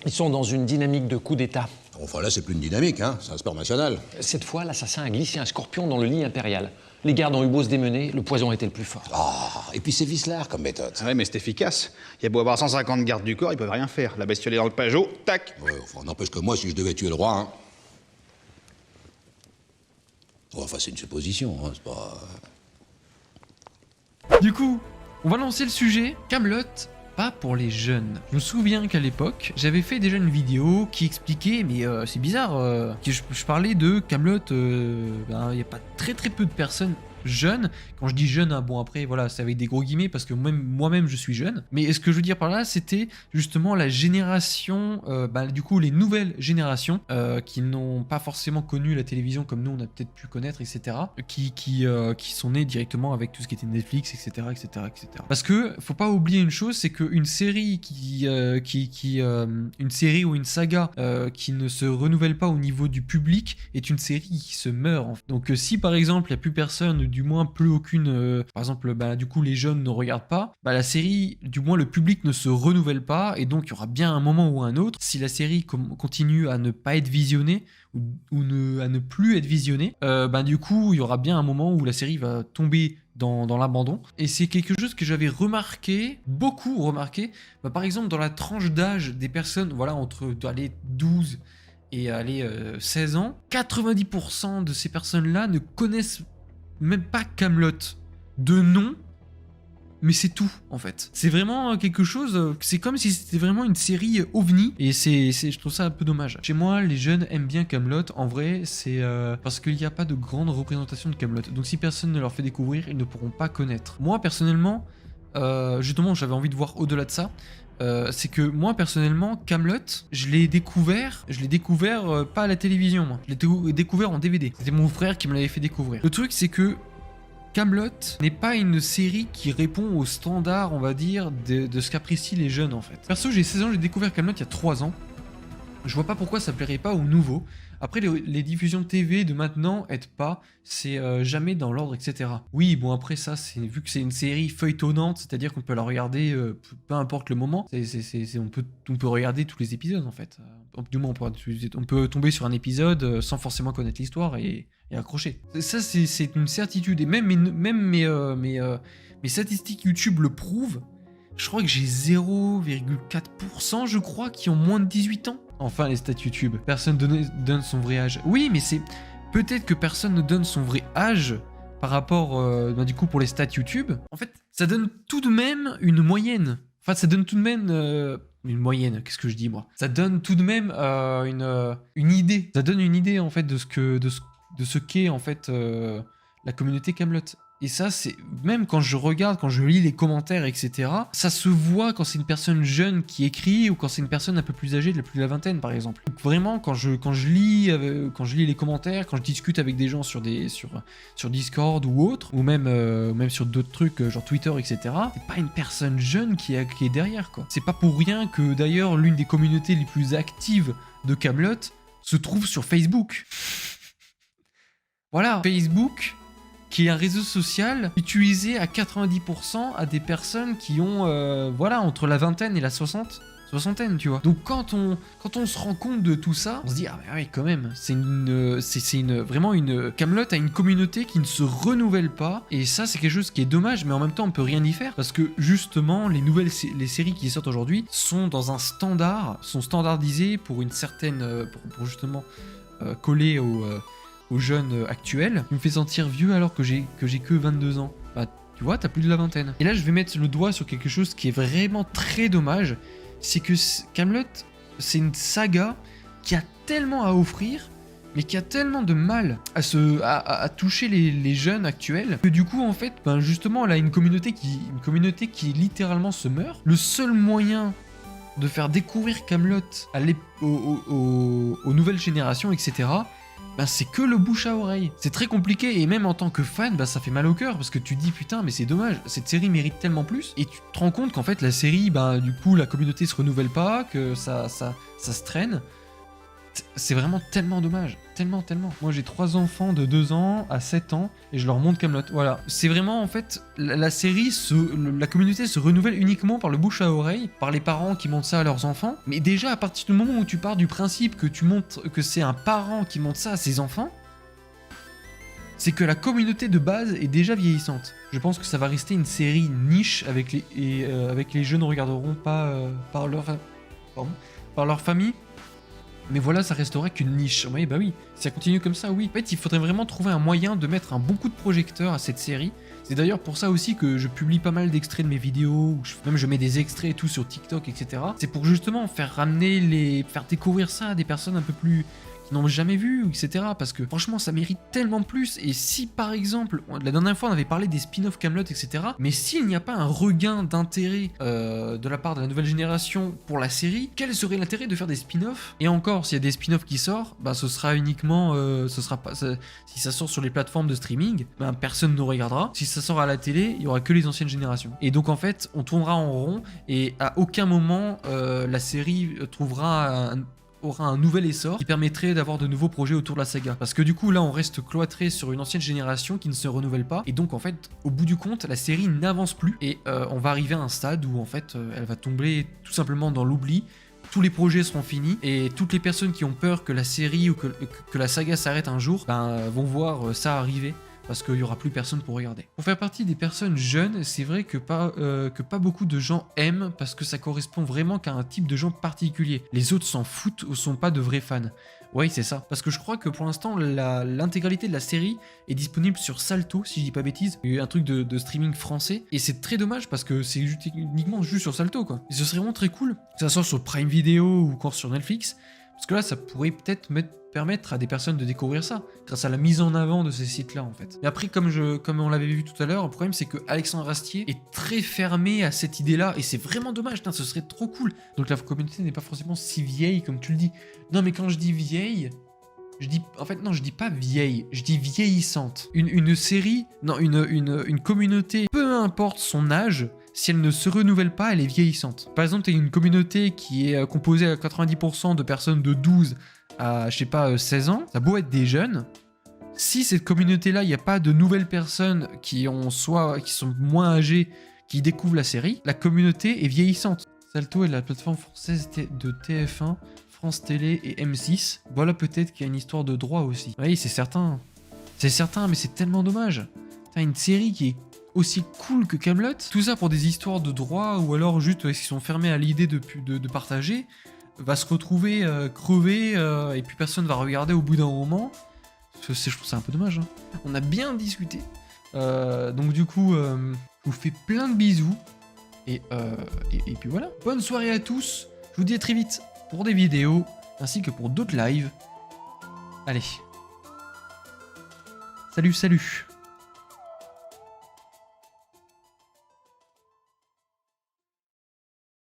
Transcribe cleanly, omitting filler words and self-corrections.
Ils sont dans une dynamique de coup d'État. Enfin là, c'est plus une dynamique, hein. C'est un sport national. Cette fois, l'assassin a glissé un scorpion dans le lit impérial. Les gardes ont eu beau se démener, le poison était le plus fort. Ah, et puis c'est vicelard comme méthode. Ah ouais, mais c'est efficace. Il y a beau avoir 150 gardes du corps, ils peuvent rien faire. La bestiole est dans le Pajot, tac. Ouais, enfin, n'empêche que moi, si je devais tuer le roi, hein... Oh, enfin, c'est une supposition, hein, c'est pas... Du coup, on va lancer le sujet. Kaamelott, pas pour les jeunes. Je me souviens qu'à l'époque, j'avais fait déjà une vidéo qui expliquait, mais c'est bizarre, que je parlais de Kaamelott, il n'y a pas très peu de personnes jeunes. Quand je dis jeune, hein, bon après voilà, c'est avec des gros guillemets parce que moi-même je suis jeune. Mais ce que je veux dire par là, c'était justement la génération, du coup les nouvelles générations qui n'ont pas forcément connu la télévision comme nous on a peut-être pu connaître, etc. Qui sont nés directement avec tout ce qui était Netflix, etc. Parce que faut pas oublier une chose, c'est qu'une série une série ou une saga qui ne se renouvelle pas au niveau du public est une série qui se meurt. En fait. Donc si par exemple il n'y a plus personne, du moins plus aucune, par exemple du coup les jeunes ne regardent pas, la série, du moins le public ne se renouvelle pas, et donc il y aura bien un moment ou un autre, si la série continue à ne pas être visionnée ou à ne plus être visionnée, du coup il y aura bien un moment où la série va tomber dans l'abandon. Et c'est quelque chose que j'avais beaucoup remarqué, par exemple dans la tranche d'âge des personnes, voilà, entre 12 et 16 ans, 90% de ces personnes-là ne connaissent même pas Kaamelott de nom, mais c'est tout en fait. C'est vraiment quelque chose, c'est comme si c'était vraiment une série ovni, et je trouve ça un peu dommage. Chez moi, les jeunes aiment bien Kaamelott, en vrai, c'est parce qu'il n'y a pas de grande représentation de Kaamelott. Donc si personne ne leur fait découvrir, ils ne pourront pas connaître. Moi personnellement, justement, j'avais envie de voir au-delà de ça. C'est que moi personnellement, Kaamelott, je l'ai découvert pas à la télévision, moi. Je l'ai découvert en DVD. C'était mon frère qui me l'avait fait découvrir. Le truc, c'est que Kaamelott n'est pas une série qui répond aux standards, on va dire, de ce qu'apprécient les jeunes en fait. Perso, j'ai 16 ans, j'ai découvert Kaamelott il y a 3 ans. Je vois pas pourquoi ça plairait pas aux nouveaux. Après, les diffusions de TV de maintenant aident pas, c'est jamais dans l'ordre, etc. Oui, bon après ça, vu que c'est une série feuilletonnante, c'est-à-dire qu'on peut la regarder peu importe le moment, on peut regarder tous les épisodes en fait. Du moins, on peut tomber sur un épisode sans forcément connaître l'histoire et accrocher. Ça, c'est une certitude. Et même mes statistiques YouTube le prouvent. Je crois que j'ai 0,4%, je crois, qui ont moins de 18 ans. Enfin, les stats YouTube. Personne donne son vrai âge. Oui, mais c'est... Peut-être que personne ne donne son vrai âge par rapport, du coup, pour les stats YouTube. En fait, ça donne tout de même une moyenne. Enfin, ça donne tout de même... une moyenne, qu'est-ce que je dis, moi? Ça donne tout de même une idée. Ça donne une idée, en fait, de ce qu'est, en fait, la communauté Kaamelott. Et ça, c'est même quand je lis les commentaires, etc., ça se voit quand c'est une personne jeune qui écrit ou quand c'est une personne un peu plus âgée, de plus de la vingtaine, par exemple. Donc vraiment, quand je lis les commentaires, quand je discute avec des gens sur Discord ou autre, ou même sur d'autres trucs, genre Twitter, etc., c'est pas une personne jeune qui est derrière, quoi. C'est pas pour rien que, d'ailleurs, l'une des communautés les plus actives de Kaamelott se trouve sur Facebook. Voilà, Facebook, qui est un réseau social utilisé à 90% à des personnes qui ont, entre la vingtaine et la soixantaine, tu vois. Donc quand on se rend compte de tout ça, on se dit, ah bah oui, quand même, vraiment Kaamelott a une communauté qui ne se renouvelle pas, et ça, c'est quelque chose qui est dommage, mais en même temps, on peut rien y faire, parce que justement, les séries qui sortent aujourd'hui sont dans un standard, sont standardisées pour une certaine, pour justement coller aux jeunes actuels. Il me fait sentir vieux alors que j'ai que 22 ans. Bah, tu vois, t'as plus de la vingtaine. Et là, je vais mettre le doigt sur quelque chose qui est vraiment très dommage. C'est que Kaamelott, c'est une saga qui a tellement à offrir, mais qui a tellement de mal à toucher les jeunes actuels, que du coup, en fait, justement, elle a une communauté qui littéralement se meurt. Le seul moyen de faire découvrir Kaamelott aux nouvelles générations, etc., c'est que le bouche à oreille. C'est très compliqué, et même en tant que fan, ça fait mal au cœur, parce que tu te dis, putain, mais c'est dommage, cette série mérite tellement plus, et tu te rends compte qu'en fait, la série, du coup, la communauté se renouvelle pas, que ça se traîne. c'est vraiment tellement dommage. Tellement. Moi, j'ai 3 enfants de 2 ans à 7 ans et je leur montre Kaamelott. Voilà. C'est vraiment, en fait, la série, la communauté se renouvelle uniquement par le bouche à oreille, par les parents qui montrent ça à leurs enfants. Mais déjà, à partir du moment où tu pars du principe que tu montres que c'est un parent qui montre ça à ses enfants, c'est que la communauté de base est déjà vieillissante. Je pense que ça va rester une série niche avec les jeunes ne regarderont pas par leur famille. Mais voilà, ça resterait qu'une niche. Oui, bah oui, si ça continue comme ça, oui. En fait, il faudrait vraiment trouver un moyen de mettre un bon coup de projecteur à cette série. C'est d'ailleurs pour ça aussi que je publie pas mal d'extraits de mes vidéos, même je mets des extraits et tout sur TikTok, etc. C'est pour justement faire découvrir ça à des personnes un peu plus... qui n'ont jamais vu, etc. Parce que franchement, ça mérite tellement plus. Et si par exemple, la dernière fois on avait parlé des spin-off Kaamelott, etc. Mais s'il n'y a pas un regain d'intérêt de la part de la nouvelle génération pour la série, quel serait l'intérêt de faire des spin-offs? Et encore, s'il y a des spin-offs qui sortent, bah ce sera uniquement, si ça sort sur les plateformes de streaming, bah, personne ne regardera. Si ça sort à la télé, il y aura que les anciennes générations. Et donc en fait, on tournera en rond et à aucun moment la série aura un nouvel essor qui permettrait d'avoir de nouveaux projets autour de la saga. Parce que du coup, là, on reste cloîtré sur une ancienne génération qui ne se renouvelle pas. Et donc, en fait, au bout du compte, la série n'avance plus. Et on va arriver à un stade où, en fait, elle va tomber tout simplement dans l'oubli. Tous les projets seront finis. Et toutes les personnes qui ont peur que la série ou que la saga s'arrête un jour, vont voir ça arriver. Parce qu'il n'y aura plus personne pour regarder. Pour faire partie des personnes jeunes, c'est vrai que pas beaucoup de gens aiment parce que ça correspond vraiment qu'à un type de gens particulier. Les autres s'en foutent ou sont pas de vrais fans. Oui, c'est ça. Parce que je crois que pour l'instant, l'intégralité de la série est disponible sur Salto, si je dis pas bêtise. Il y a eu un truc de streaming français. Et c'est très dommage parce que c'est uniquement juste sur Salto, quoi. Et ce serait vraiment très cool que ça sorte sur Prime Video ou encore sur Netflix. Parce que là, ça pourrait peut-être permettre à des personnes de découvrir ça, grâce à la mise en avant de ces sites-là, en fait. Et après, comme on l'avait vu tout à l'heure, le problème, c'est que Alexandre Astier est très fermé à cette idée-là, et c'est vraiment dommage, putain, ce serait trop cool. Donc la communauté n'est pas forcément si vieille, comme tu le dis. Non, mais quand je dis vieille... je dis pas vieille, je dis vieillissante. Une série, non, une communauté, peu importe son âge, si elle ne se renouvelle pas, elle est vieillissante. Par exemple, tu as une communauté qui est composée à 90% de personnes de 12 à, 16 ans, ça a beau être des jeunes, si cette communauté-là, il n'y a pas de nouvelles personnes qui sont moins âgées, qui découvrent la série, la communauté est vieillissante. Salto est la plateforme française de TF1, France Télé et M6. Voilà, peut-être qu'il y a une histoire de droit aussi. Oui, c'est certain. C'est certain, mais c'est tellement dommage. T'as une série qui est aussi cool que Kaamelott. Tout ça pour des histoires de droit ou alors juste ils sont fermés à l'idée de partager, va se retrouver crevé et puis personne va regarder au bout d'un moment. Je trouve ça un peu dommage. Hein. On a bien discuté. Donc du coup, je vous fais plein de bisous. Et puis voilà. Bonne soirée à tous. Je vous dis à très vite pour des vidéos, ainsi que pour d'autres lives. Allez. Salut.